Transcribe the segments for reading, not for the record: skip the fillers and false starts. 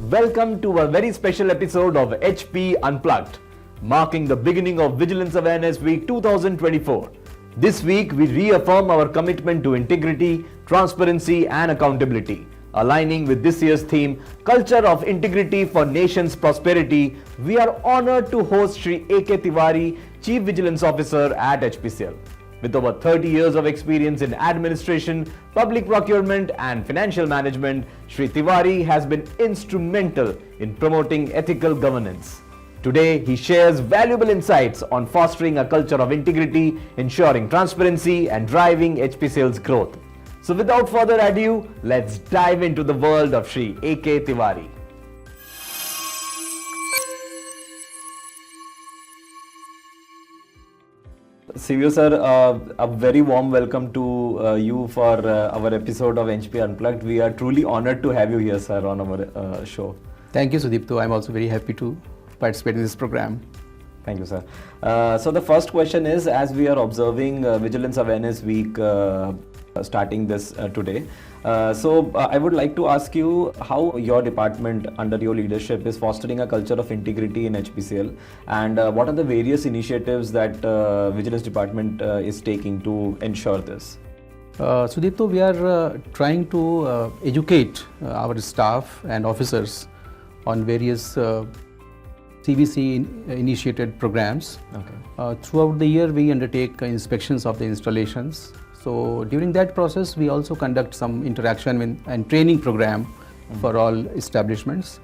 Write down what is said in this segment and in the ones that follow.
Welcome to a very special episode of HP Unplugged, marking the beginning of Vigilance Awareness Week 2024. This week, we reaffirm our commitment to integrity, transparency and accountability. Aligning with this year's theme, Culture of Integrity for Nation's Prosperity, we are honored to host Shri A K Tiwari, Chief Vigilance Officer at HPCL. With over 30 years of experience in administration, public procurement and financial management, Shri Tiwari has been instrumental in promoting ethical governance. Today, he shares valuable insights on fostering a culture of integrity, ensuring transparency and driving HPCL's growth. So without further ado, let's dive into the world of Shri A K Tiwari. CV sir, a very warm welcome to you for our episode of HP Unplugged. We are truly honored to have you here, sir, on our show. Thank you, Sudipto. I'm also very happy to participate in this program. Thank you, sir. So the first question is, as we are observing Vigilance Awareness Week starting this today, so I would like to ask you how your department under your leadership is fostering a culture of integrity in HPCL, and what are the various initiatives that Vigilance Department is taking to ensure this? Sudipto, we are trying to educate our staff and officers on various CVC initiated programs. Okay. Throughout the year, we undertake inspections of the installations. So during that process, we also conduct some interaction and training program for all establishments,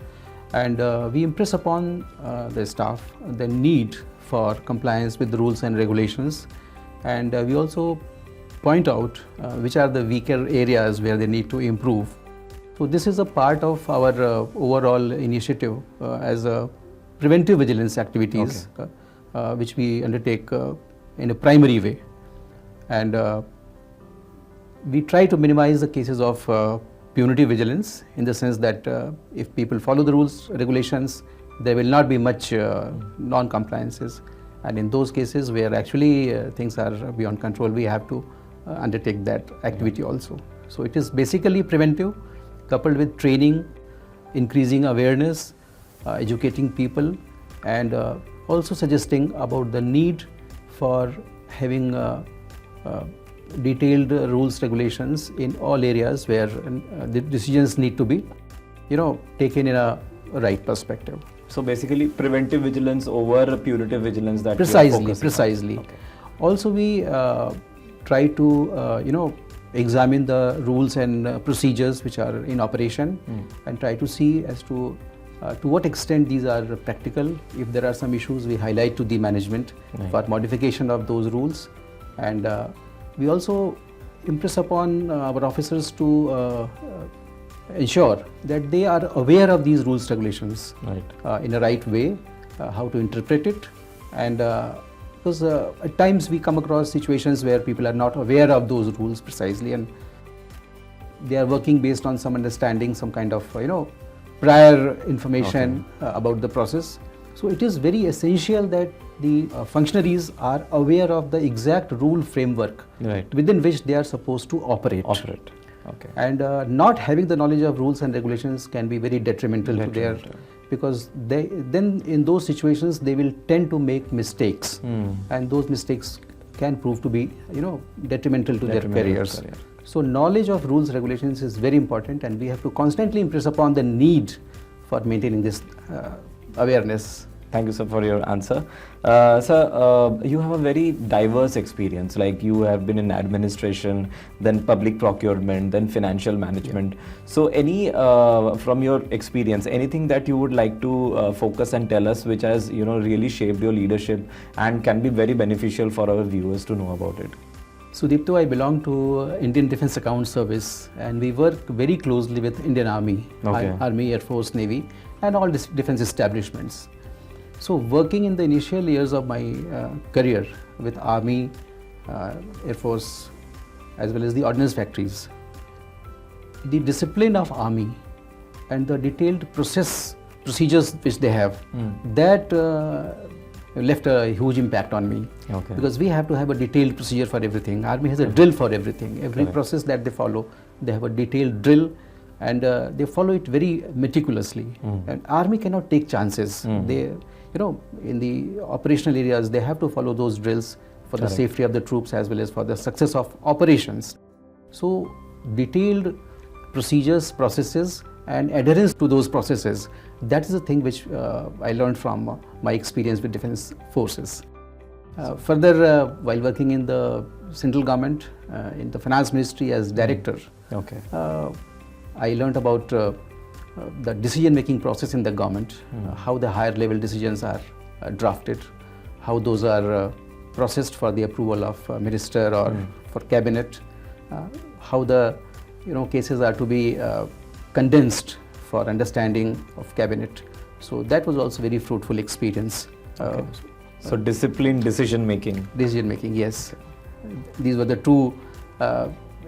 and we impress upon the staff the need for compliance with the rules and regulations, and we also point out which are the weaker areas where they need to improve. So this is a part of our overall initiative as a preventive vigilance activities, okay, which we undertake in a primary way, and we try to minimize the cases of punitive vigilance, in the sense that if people follow the rules, regulations, there will not be much non-compliances, and in those cases where actually things are beyond control, we have to undertake that activity also. So it is basically preventive, coupled with training, increasing awareness, educating people, and also suggesting about the need for having detailed rules, regulations in all areas where the decisions need to be, taken in a right perspective. So basically, preventive vigilance over punitive vigilance. That Precisely. Okay. Also, we try to examine the rules and procedures which are in operation, and try to see as to what extent these are practical. If there are some issues, we highlight to the management for modification of those rules, and we also impress upon our officers to ensure that they are aware of these rules, regulations in a right way, how to interpret it, and because at times we come across situations where people are not aware of those rules precisely, and they are working based on some understanding, some kind of prior information about the process. So it is very essential that the functionaries are aware of the exact rule framework within which they are supposed to operate. Okay. And not having the knowledge of rules and regulations can be very detrimental to their, because then in those situations they will tend to make mistakes, and those mistakes can prove to be detrimental to their careers. So knowledge of rules, regulations is very important, and we have to constantly impress upon the need for maintaining this awareness. Thank you, sir, for your answer. Sir, you have a very diverse experience. Like, you have been in administration, then public procurement, then financial management. So any, from your experience, anything that you would like to focus and tell us which has, really shaped your leadership and can be very beneficial for our viewers to know about it? Sudipto, I belong to Indian Defence Account Service, and we work very closely with Indian Army, Army, Air Force, Navy, and all defence establishments. So working in the initial years of my career with Army, Air Force, as well as the ordnance factories, the discipline of Army and the detailed procedures which they have, that left a huge impact on me. Okay. Because we have to have a detailed procedure for everything. Army has a drill for everything. Every process that they follow, they have a detailed drill, and they follow it very meticulously. And Army cannot take chances. They, in the operational areas, they have to follow those drills for the safety of the troops as well as for the success of operations. So detailed procedures, processes, and adherence to those processes, that is the thing which I learned from my experience with defense forces. Further, while working in the central government, in the finance ministry as director, I learned about the decision-making process in the government, how the higher level decisions are drafted, how those are processed for the approval of minister or for cabinet, how the cases are to be condensed for understanding of cabinet. So that was also very fruitful experience. So disciplined decision making. Decision making, yes. These were the two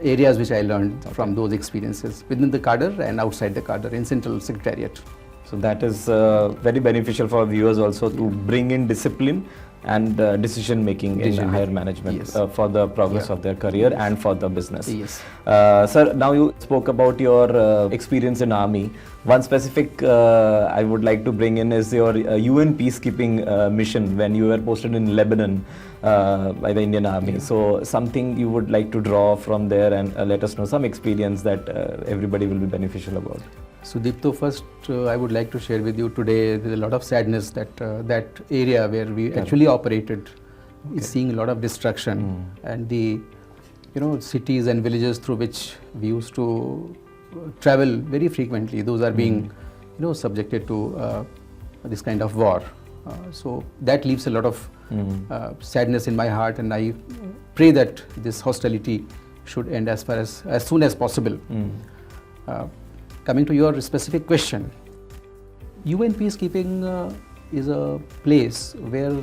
areas which I learned from those experiences within the cadre and outside the cadre in Central Secretariat. So that is very beneficial for viewers also to bring in discipline and decision making in higher management for the progress of their career and for the business. Yes. Sir, now you spoke about your experience in army. One specific I would like to bring in is your UN Peacekeeping Mission when you were posted in Lebanon by the Indian Army. So something you would like to draw from there and let us know some experience that everybody will be beneficial about. So Deepto, first I would like to share with you today with a lot of sadness that that area where we actually operated is seeing a lot of destruction, and the cities and villages through which we used to travel very frequently, those are being subjected to this kind of war. So that leaves a lot of sadness in my heart, and I pray that this hostility should end as soon as possible. Coming to your specific question, UN Peacekeeping is a place where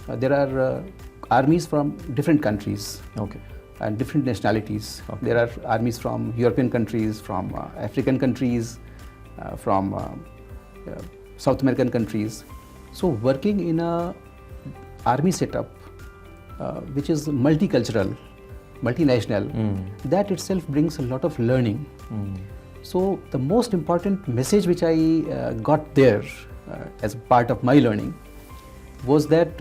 there are armies from different countries and different nationalities. There are armies from European countries, from African countries, from South American countries. So working in a army setup which is multicultural, multinational, that itself brings a lot of learning. So the most important message which I got there as a part of my learning was that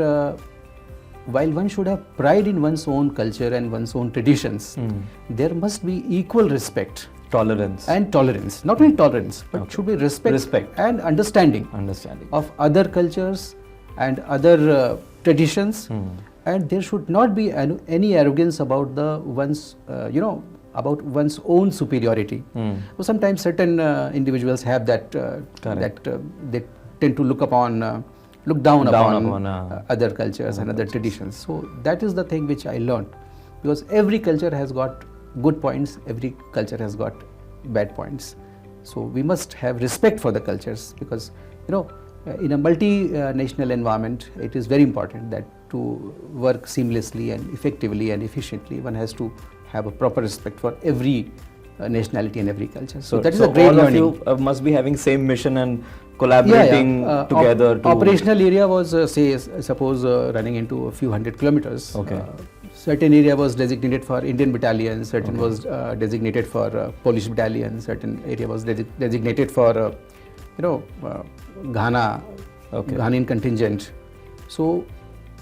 while one should have pride in one's own culture and one's own traditions, there must be equal respect. Tolerance. And tolerance. Not only tolerance, but should be respect and understanding of other cultures and other traditions. And there should not be any arrogance about one's own superiority. So sometimes certain individuals have that they tend to look down upon other cultures and other traditions. So that is the thing which I learned, because every culture has got good points, every culture has got bad points. So we must have respect for the cultures, because in a multinational environment, it is very important that to work seamlessly and effectively and efficiently, one has to have a proper respect for every nationality and every culture. So that is a great learning. All of you must be having same mission and collaborating together. Operational area was suppose running into a few hundred kilometers. Certain area was designated for Indian battalions, certain was designated for Polish battalion, certain area was designated for Ghanaian contingent. So,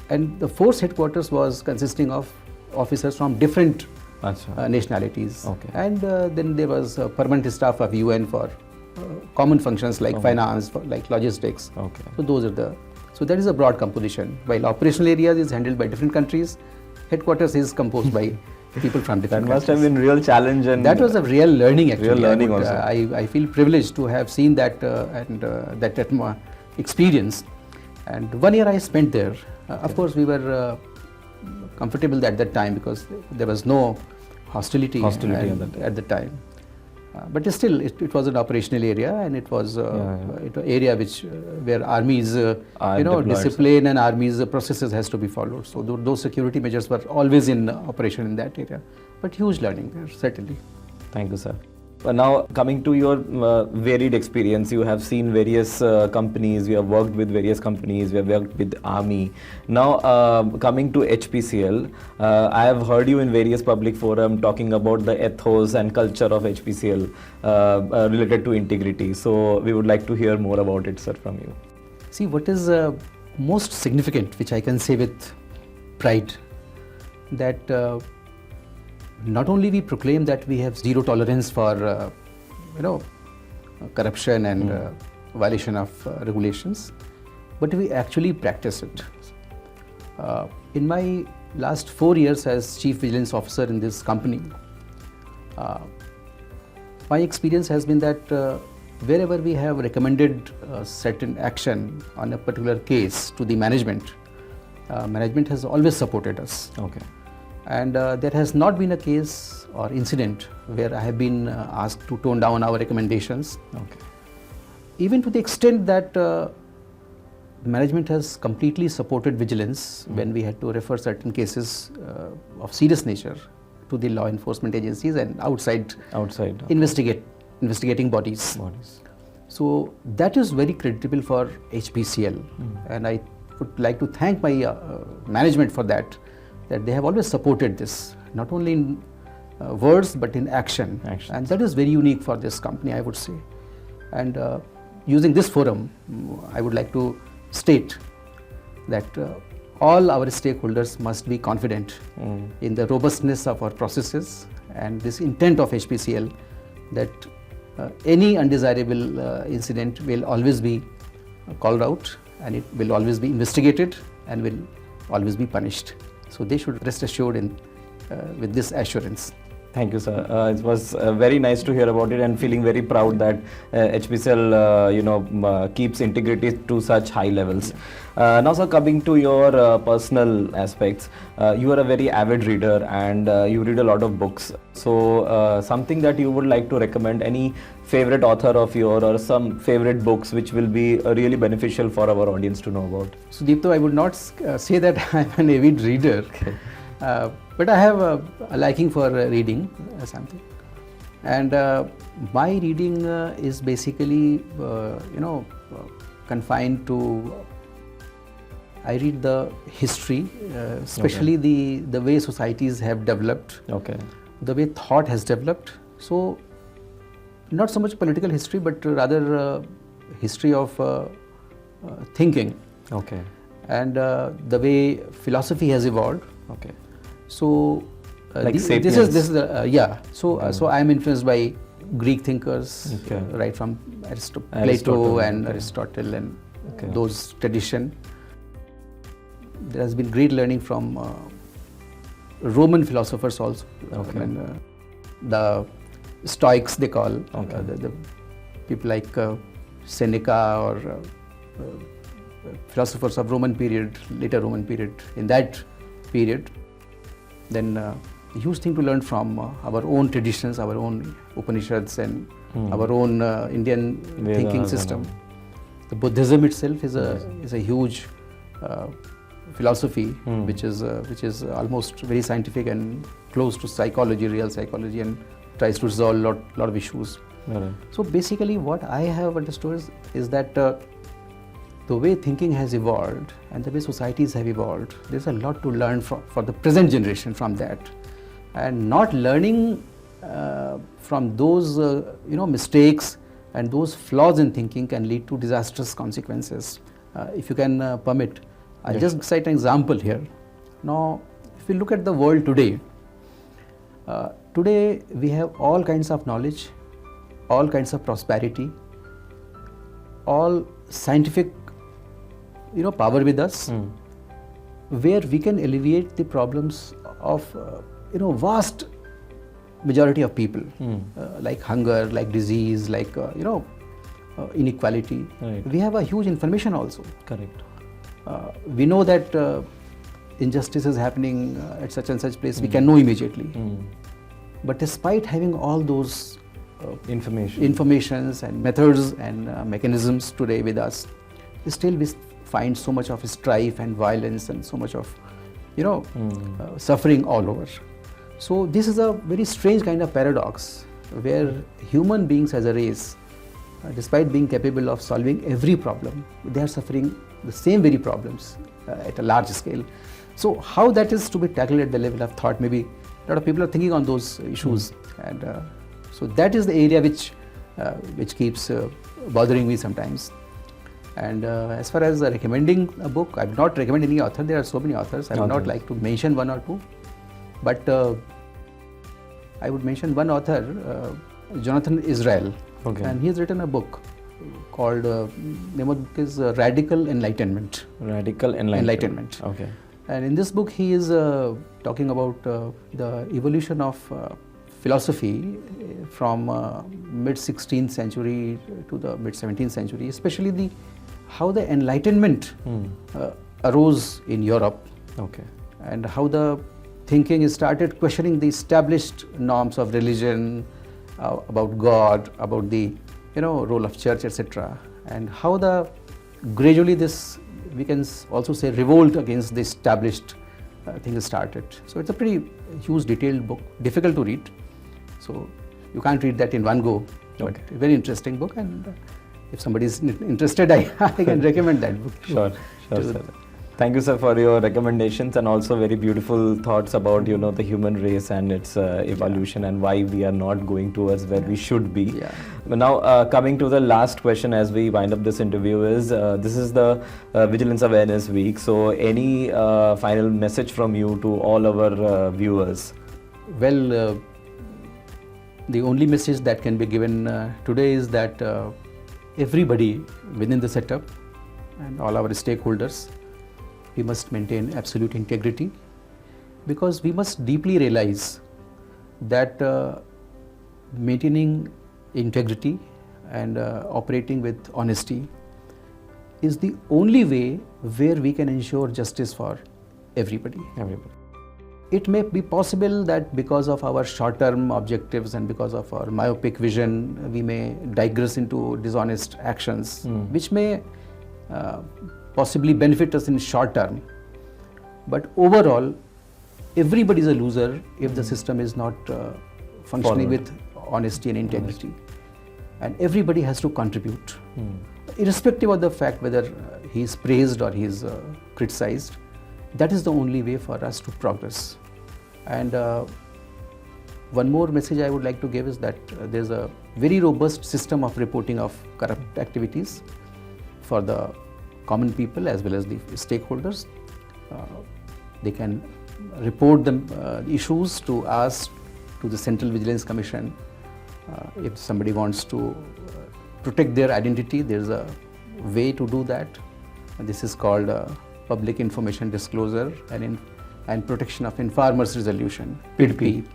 and the force headquarters was consisting of officers from different nationalities, and then there was permanent staff of UN for common functions like finance, like logistics. So that is a broad composition. While operational areas is handled by different countries, headquarters is composed by people from different countries. That must have been real challenge, and that was a real learning actually. Real learning also. I feel privileged to have seen that and that experience. And 1 year I spent there. Of course, we were comfortable at that time because there was no hostility at the time. But still, it was an operational area, and it was an area where armies, discipline and armies processes has to be followed. So those security measures were always in operation in that area. But huge learning there, certainly. Thank you, sir. Now coming to your varied experience, you have seen various companies, you have worked with various companies, you have worked with Army. Now coming to HPCL, I have heard you in various public forums talking about the ethos and culture of HPCL related to integrity. So we would like to hear more about it, sir, from you. See, what is most significant, which I can say with pride, that not only we proclaim that we have zero tolerance for corruption and violation of regulations, but we actually practice it. In my last 4 years as Chief Vigilance Officer in this company, my experience has been that wherever we have recommended certain action on a particular case to the management, management has always supported us. Okay. And there has not been a case or incident where I have been asked to tone down our recommendations. Okay. Even to the extent that management has completely supported vigilance when we had to refer certain cases of serious nature to the law enforcement agencies and outside investigating bodies. So that is very creditable for HPCL, and I would like to thank my management for that they have always supported this, not only in words but in action. And that is very unique for this company, I would say. And using this forum, I would like to state that all our stakeholders must be confident in the robustness of our processes and this intent of HPCL that any undesirable incident will always be called out, and it will always be investigated and will always be punished. So they should rest assured with this assurance. Thank you, sir. It was very nice to hear about it, and feeling very proud that HPCL, keeps integrity to such high levels. Now, sir, coming to your personal aspects, you are a very avid reader and you read a lot of books. So, something that you would like to recommend, any favorite author of yours or some favorite books which will be really beneficial for our audience to know about? So, Deepto, I would not say that I am an avid reader. Okay. But I have a liking for reading something, and my reading is basically, confined to. I read the history, especially the way societies have developed, the way thought has developed. So, not so much political history, but rather history of thinking. And the way philosophy has evolved. So like this is So I am influenced by Greek thinkers, right from Plato and Aristotle and those tradition. There has been great learning from Roman philosophers also. The Stoics they call the people like Seneca or philosophers of Roman period, later Roman period. In that period, then a huge thing to learn from our own traditions, our own Upanishads and our own Indian thinking system. The Buddhism itself is a huge philosophy which is almost very scientific and close to psychology, real psychology, and tries to resolve lot of issues. So basically what I have understood is that the way thinking has evolved and the way societies have evolved, there's a lot to learn for the present generation from that. And not learning from those mistakes and those flaws in thinking can lead to disastrous consequences. If you can permit, I'll just cite an example here. Now, if you look at the world today, today we have all kinds of knowledge, all kinds of prosperity, all scientific power with us, where we can alleviate the problems of vast majority of people, like hunger, like disease, like inequality. We have a huge information also. We know that injustice is happening at such and such place. We can know immediately. But despite having all those informations and methods and mechanisms today with us, still we find so much of strife and violence and so much of suffering all over. So this is a very strange kind of paradox where human beings as a race, despite being capable of solving every problem, they are suffering the same very problems at a large scale. So how that is to be tackled at the level of thought, maybe a lot of people are thinking on those issues, and so that is the area which keeps bothering me sometimes. And as far as recommending a book, I would not recommend any author. There are so many authors. I would not like to mention one or two, but I would mention one author, Jonathan Israel, and he has written a book called, name of the book is Radical Enlightenment. Radical Enlightenment. Okay. And in this book, he is talking about the evolution of philosophy from mid 16th century to the mid 17th century, especially how the Enlightenment arose in Europe, and how the thinking started questioning the established norms of religion, about God, about the role of church, etc., and how gradually this, we can also say, revolt against the established things started. So it's a pretty huge, detailed book, difficult to read. So you can't read that in one go. But a very interesting book, and if somebody is interested, I can recommend that book. Sure, sir. Thank you, sir, for your recommendations, and also very beautiful thoughts about the human race and its evolution and why we are not going towards where we should be. But now, coming to the last question as we wind up this interview is, this is the Vigilance Awareness Week. So, any final message from you to all our viewers? Well, the only message that can be given today is that everybody within the setup and all our stakeholders, we must maintain absolute integrity, because we must deeply realize that maintaining integrity and operating with honesty is the only way where we can ensure justice for everybody. It may be possible that because of our short-term objectives and because of our myopic vision, we may digress into dishonest actions, which may possibly benefit us in short term. But overall, everybody is a loser if the system is not functioning with honesty and integrity. And everybody has to contribute, irrespective of the fact whether he is praised or he is criticized. That is the only way for us to progress. And one more message I would like to give is that there is a very robust system of reporting of corrupt activities for the common people as well as the stakeholders. They can report the issues to us, to the Central Vigilance Commission. If somebody wants to protect their identity, there is a way to do that. And this is called Public Information Disclosure and Protection of Informers Resolution, PDP.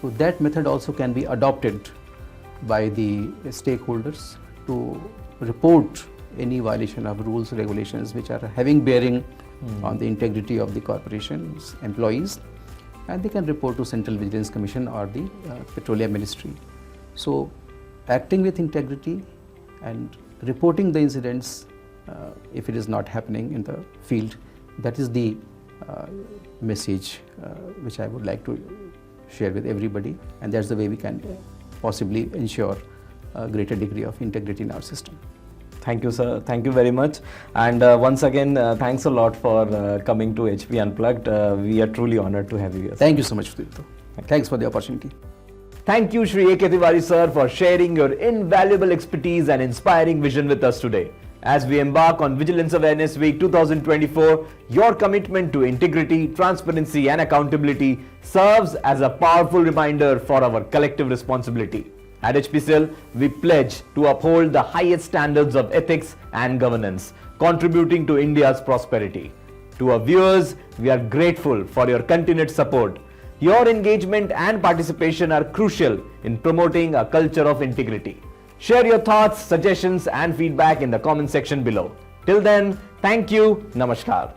So that method also can be adopted by the stakeholders to report any violation of rules, regulations which are having bearing on the integrity of the corporation's employees, and they can report to Central Vigilance Commission or the Petroleum Ministry. So acting with integrity and reporting the incidents if it is not happening in the field, that is the message which I would like to share with everybody, and that's the way we can possibly ensure a greater degree of integrity in our system. Thank you, sir. Thank you very much. And once again, thanks a lot for coming to HP Unplugged. We are truly honored to have you here. Thank you so much, Sudipto. Thanks for the opportunity. Thank you, Shri A K Tiwari, sir, for sharing your invaluable expertise and inspiring vision with us today. As we embark on Vigilance Awareness Week 2024, your commitment to integrity, transparency and accountability serves as a powerful reminder for our collective responsibility. At HPCL, we pledge to uphold the highest standards of ethics and governance, contributing to India's prosperity. To our viewers, we are grateful for your continued support. Your engagement and participation are crucial in promoting a culture of integrity. Share your thoughts, suggestions and feedback in the comment section below. Till then, thank you. Namaskar.